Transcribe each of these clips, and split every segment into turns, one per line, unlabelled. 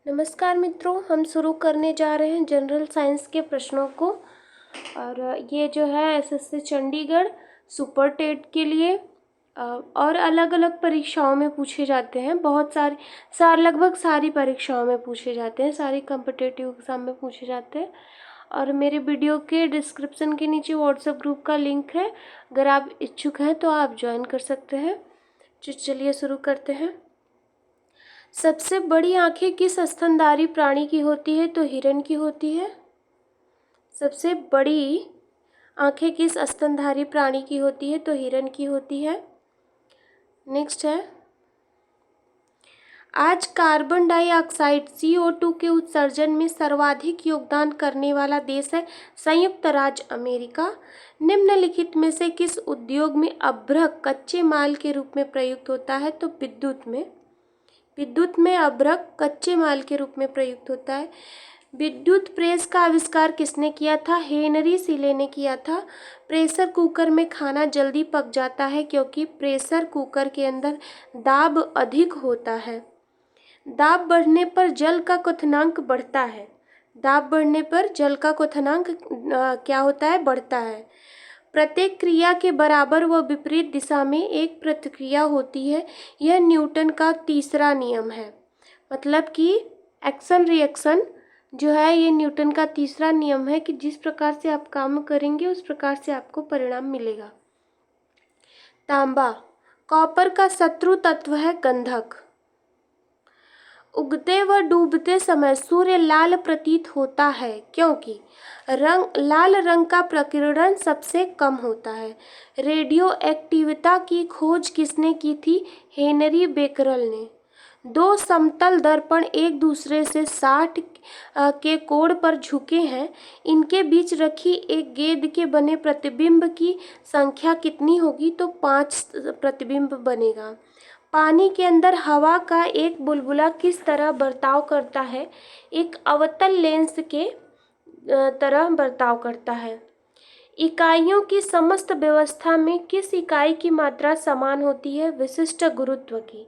नमस्कार मित्रों, हम शुरू करने जा रहे हैं जनरल साइंस के प्रश्नों को। और ये जो है एसएससी चंडीगढ़ सुपर टेट के लिए और अलग अलग परीक्षाओं में पूछे जाते हैं। बहुत सारी लगभग सारी परीक्षाओं में पूछे जाते हैं, सारी कॉम्पिटिटिव एग्ज़ाम में पूछे जाते हैं। और मेरे वीडियो के डिस्क्रिप्शन के नीचे व्हाट्सएप ग्रुप का लिंक है, अगर आप इच्छुक हैं तो आप ज्वाइन कर सकते हैं। चलिए शुरू करते हैं। सबसे बड़ी आंखें किस स्तनधारी प्राणी की होती है? तो हिरण की होती है। सबसे बड़ी आंखें किस स्तनधारी प्राणी की होती है? तो हिरण की होती है। नेक्स्ट है, आज कार्बन डाइऑक्साइड CO2 के उत्सर्जन में सर्वाधिक योगदान करने वाला देश है संयुक्त राज्य अमेरिका। निम्नलिखित में से किस उद्योग में अभ्रक कच्चे माल के रूप में प्रयुक्त होता है? तो विद्युत में अभ्रक कच्चे माल के रूप में प्रयुक्त होता है। विद्युत प्रेस का आविष्कार किसने किया था? हेनरी सीले ने किया था। प्रेशर कुकर में खाना जल्दी पक जाता है क्योंकि प्रेशर कुकर के अंदर दाब अधिक होता है। दाब बढ़ने पर जल का क्वथनांक बढ़ता है। दाब बढ़ने पर जल का क्वथनांक क्या होता है? बढ़ता है। प्रत्येक क्रिया के बराबर व विपरीत दिशा में एक प्रतिक्रिया होती है, यह न्यूटन का तीसरा नियम है। मतलब कि एक्शन रिएक्शन जो है ये न्यूटन का तीसरा नियम है कि जिस प्रकार से आप काम करेंगे उस प्रकार से आपको परिणाम मिलेगा। तांबा कॉपर का शत्रु तत्व है गंधक। उगते व डूबते समय सूर्य लाल प्रतीत होता है क्योंकि लाल रंग का प्रकीर्णन सबसे कम होता है। रेडियो एक्टिविता की खोज किसने की थी? हेनरी बेकरल ने। दो समतल दर्पण एक दूसरे से 60 के कोण पर झुके हैं, इनके बीच रखी एक गेंद के बने प्रतिबिंब की संख्या कितनी होगी? तो 5 प्रतिबिंब बनेगा। पानी के अंदर हवा का एक बुलबुला किस तरह बर्ताव करता है? एक अवतल लेंस के तरह बर्ताव करता है। इकाइयों की समस्त व्यवस्था में किस इकाई की मात्रा समान होती है? विशिष्ट गुरुत्व की।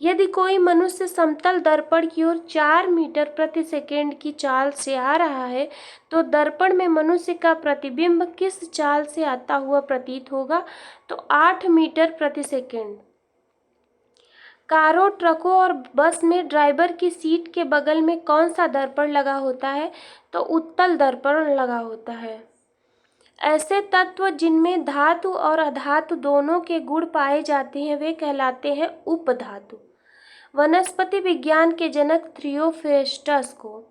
यदि कोई मनुष्य समतल दर्पण की ओर 4 मीटर प्रति सेकेंड की चाल से आ रहा है तो दर्पण में मनुष्य का प्रतिबिंब किस चाल से आता हुआ प्रतीत होगा? तो 8 मीटर प्रति सेकेंड। कारों, ट्रकों और बस में ड्राइवर की सीट के बगल में कौन सा दर्पण लगा होता है? तो उत्तल दर्पण लगा होता है। ऐसे तत्व जिनमें धातु और अधातु दोनों के गुण पाए जाते हैं वे कहलाते हैं उपधातु। वनस्पति विज्ञान के जनक थियोफ्रेस्टस को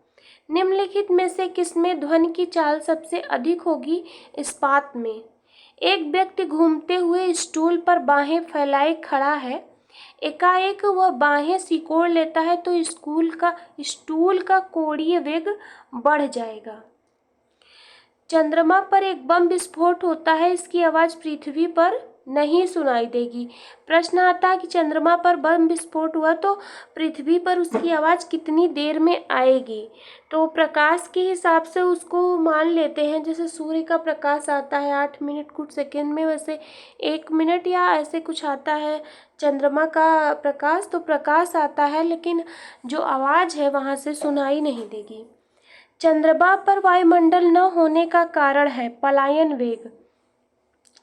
निम्नलिखित में से किसमें ध्वनि की चाल सबसे अधिक होगी? इस्पात में। एक व्यक्ति घूमते हुए स्टूल पर बाहें फैलाए खड़ा है, एकाएक वह बाहें सिकोड़ लेता है तो स्टूल का कोणीय वेग बढ़ जाएगा। चंद्रमा पर एक बम विस्फोट होता है, इसकी आवाज पृथ्वी पर नहीं सुनाई देगी। प्रश्न आता है कि चंद्रमा पर बम विस्फोट हुआ तो पृथ्वी पर उसकी आवाज कितनी देर में आएगी? तो प्रकाश के हिसाब से उसको मान लेते हैं, जैसे सूर्य का प्रकाश आता है 8 मिनट कुछ सेकेंड में, वैसे 1 मिनट या ऐसे कुछ आता है चंद्रमा का प्रकाश। तो प्रकाश आता है लेकिन जो आवाज़ है वहाँ से सुनाई नहीं देगी। चंद्रमा पर वायुमंडल न होने का कारण है पलायन वेग।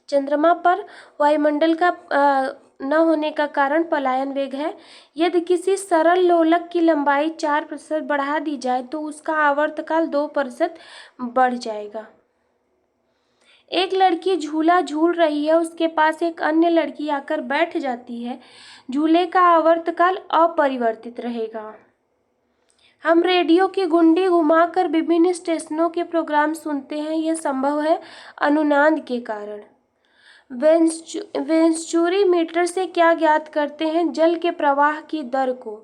चंद्रमा पर वायुमंडल का न होने का कारण पलायन वेग है। यदि किसी सरल लोलक की लंबाई 4% बढ़ा दी जाए तो उसका आवर्तकाल 2% बढ़ जाएगा। एक लड़की झूला झूल रही है, उसके पास एक अन्य लड़की आकर बैठ जाती है, झूले का आवर्तकाल अपरिवर्तित रहेगा। हम रेडियो की घुंडी घुमाकर विभिन्न स्टेशनों के प्रोग्राम सुनते हैं, यह संभव है अनुनाद के कारण। वेंचुरी मीटर से क्या ज्ञात करते हैं? जल के प्रवाह की दर को।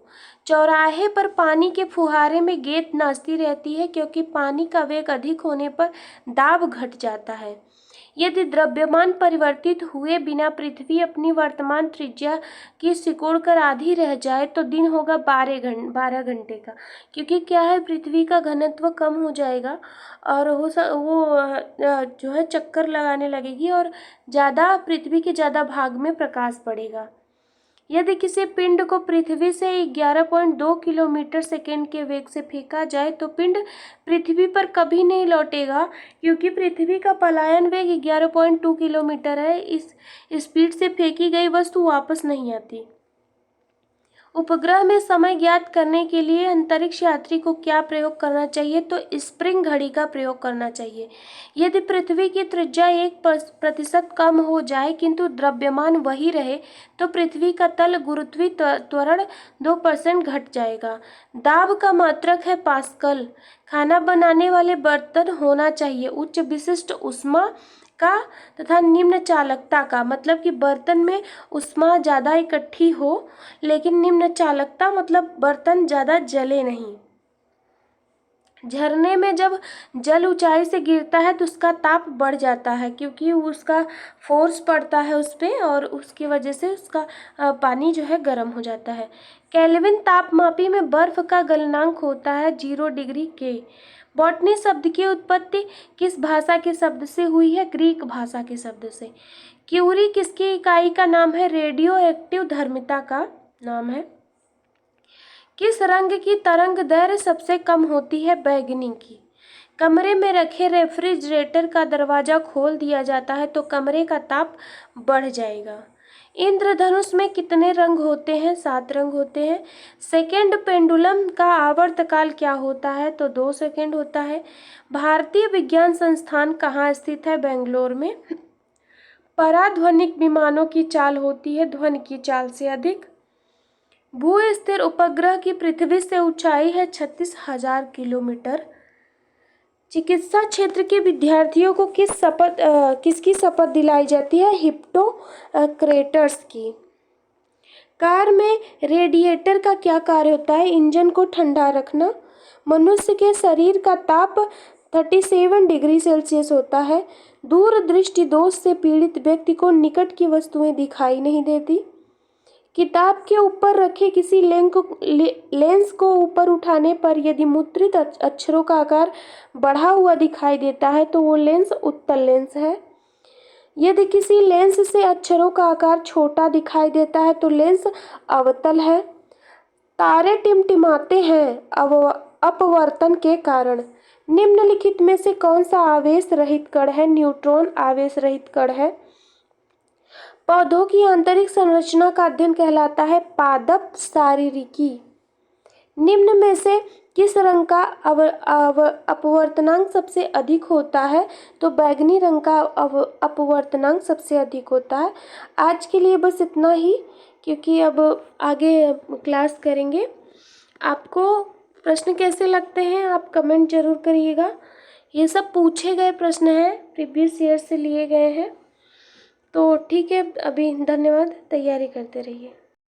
चौराहे पर पानी के फुहारे में गेंद नाचती रहती है क्योंकि पानी का वेग अधिक होने पर दाब घट जाता है। यदि द्रव्यमान परिवर्तित हुए बिना पृथ्वी अपनी वर्तमान त्रिज्या की सिकोड़कर आधी रह जाए तो दिन होगा 12 घंटे का, क्योंकि क्या है पृथ्वी का घनत्व कम हो जाएगा और वो जो है चक्कर लगाने लगेगी और ज़्यादा पृथ्वी के ज़्यादा भाग में प्रकाश पड़ेगा। यदि किसी पिंड को पृथ्वी से 11.2 किलोमीटर सेकेंड के वेग से फेंका जाए तो पिंड पृथ्वी पर कभी नहीं लौटेगा, क्योंकि पृथ्वी का पलायन वेग 11.2 किलोमीटर है। इस स्पीड से फेंकी गई वस्तु वापस नहीं आती। उपग्रह में समय ज्ञात करने के लिए अंतरिक्ष यात्री को क्या प्रयोग करना चाहिए? तो स्प्रिंग घड़ी का प्रयोग करना चाहिए। यदि पृथ्वी की त्रिज्या 1% कम हो जाए किंतु द्रव्यमान वही रहे तो पृथ्वी का तल गुरुत्वीय त्वरण 2% घट जाएगा। दाब का मात्रक है पास्कल। खाना बनाने वाले बर्तन होना चाहिए उच्च विशिष्ट ऊष्मा का तथा निम्न चालकता का, मतलब कि बर्तन में ऊष्मा ज़्यादा इकट्ठी हो लेकिन निम्न चालकता मतलब बर्तन ज़्यादा जले नहीं। झरने में जब जल ऊंचाई से गिरता है तो उसका ताप बढ़ जाता है, क्योंकि उसका फोर्स पड़ता है उस पर और उसकी वजह से उसका पानी जो है गर्म हो जाता है। केल्विन तापमापी में बर्फ का गलनांक होता है 0 डिग्री के। बॉटनी शब्द की उत्पत्ति किस भाषा के शब्द से हुई है? ग्रीक भाषा के शब्द से। क्यूरी किसकी इकाई का नाम है? रेडियो एक्टिव धर्मिता का नाम है। किस रंग की तरंग दैर्घ्य सबसे कम होती है? बैंगनी की। कमरे में रखे रेफ्रिजरेटर का दरवाजा खोल दिया जाता है तो कमरे का ताप बढ़ जाएगा। इंद्रधनुष में कितने रंग होते हैं? 7 रंग होते हैं। सेकेंड पेंडुलम का आवर्तकाल क्या होता है? तो 2 सेकेंड होता है। भारतीय विज्ञान संस्थान कहाँ स्थित है? बेंगलोर में। पराध्वनिक विमानों की चाल होती है ध्वनि की चाल से अधिक। भू स्थिर उपग्रह की पृथ्वी से ऊंचाई है 36,000 किलोमीटर। चिकित्सा क्षेत्र के विद्यार्थियों को किसकी शपथ दिलाई जाती है? हिप्पोक्रेटस की। कार में रेडिएटर का क्या कार्य होता है? इंजन को ठंडा रखना। मनुष्य के शरीर का ताप 37 डिग्री सेल्सियस होता है। दूरदृष्टि दोष से पीड़ित व्यक्ति को निकट की वस्तुएं दिखाई नहीं देती। किताब के ऊपर रखे किसी लेंस को ऊपर उठाने पर यदि मुद्रित अक्षरों का आकार बढ़ा हुआ दिखाई देता है तो वो लेंस उत्तल लेंस है। यदि किसी लेंस से अक्षरों का आकार छोटा दिखाई देता है तो लेंस अवतल है। तारे टिमटिमाते हैं अपवर्तन के कारण। निम्नलिखित में से कौन सा आवेश रहित कण है? न्यूट्रॉन आवेश रहित कण है। पौधों की आंतरिक संरचना का अध्ययन कहलाता है पादप शारीरिकी। निम्न में से किस रंग का अपवर्तनांक सबसे अधिक होता है? तो बैंगनी रंग का अपवर्तनांक सबसे अधिक होता है। आज के लिए बस इतना ही, क्योंकि अब आगे क्लास करेंगे। आपको प्रश्न कैसे लगते हैं आप कमेंट जरूर करिएगा। ये सब पूछे गए प्रश्न हैं, प्रीवियस ईयर से लिए गए हैं। तो ठीक है, अभी धन्यवाद, तैयारी करते रहिए।